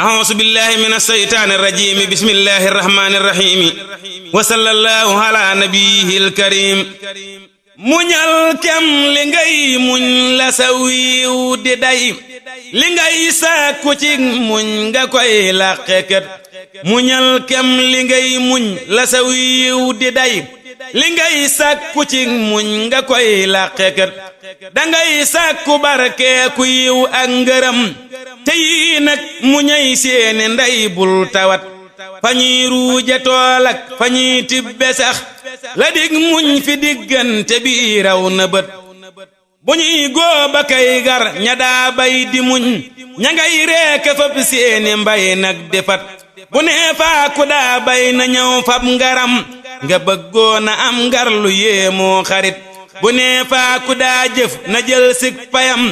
أعوذ بالله من الشيطان الرجيم بسم الله الرحمن الرحيم وصلى الله على نبيه الكريم muñal kem li ngay muñ la sa wiiw di day li ngay sàkku ci muñ nga koy làqekat muñal kem li ngay muñ la sa wiiw di day li ngay sàkku ci muñ nga koy làqekat dangay sàkku barkeeku yiw ak ngërëm te yii nag muñay seeni ndey bul tawat fa ñuy ruuja tool ak fa ñuy tibbe sax la dig muñ fi diggante bi raw na bët bu ñuy góoba kay gar ña daa bay di muñ ña ngay reeka fab seeni mbay nag defat bu nee faa ku daa bay na ñëw fab ngaram nga bëggoona am ngar lu yéemoo xarit bu nee faa ku daa jëf na jël sig payam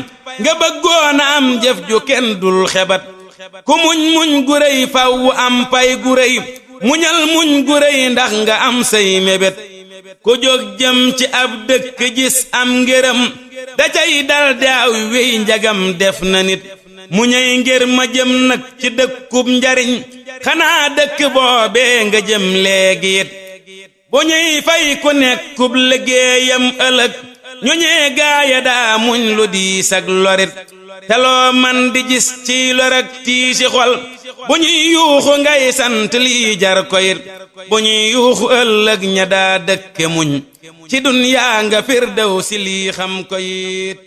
nga bëggoona am jëf ju kenn dul xebat ku muñ muñ gu rëy faw am pay gu rëy muñal muñ gu rëy ndax nga am say mébét ku jóg jëm ci ab dëkk gis am ngërëm da cay dal daaw wey njagam def na nit muñay ngir ma jëm nag ci dëkkub njariñ xanaa dëkk boobee nga jëm léegi it bu ñuy fay ku nekkub liggéeyam ëllëg ñu ñee gaaya daa muñ lu diis ak lorit te loo man di gis ci lor ak tiisi xol bu ñuy yuuxu ngay sant lii jar ko it bu ñuy yuuxu ëllëg ña daa dëkke muñ ci dunyaa nga firdaw si lii xam ko it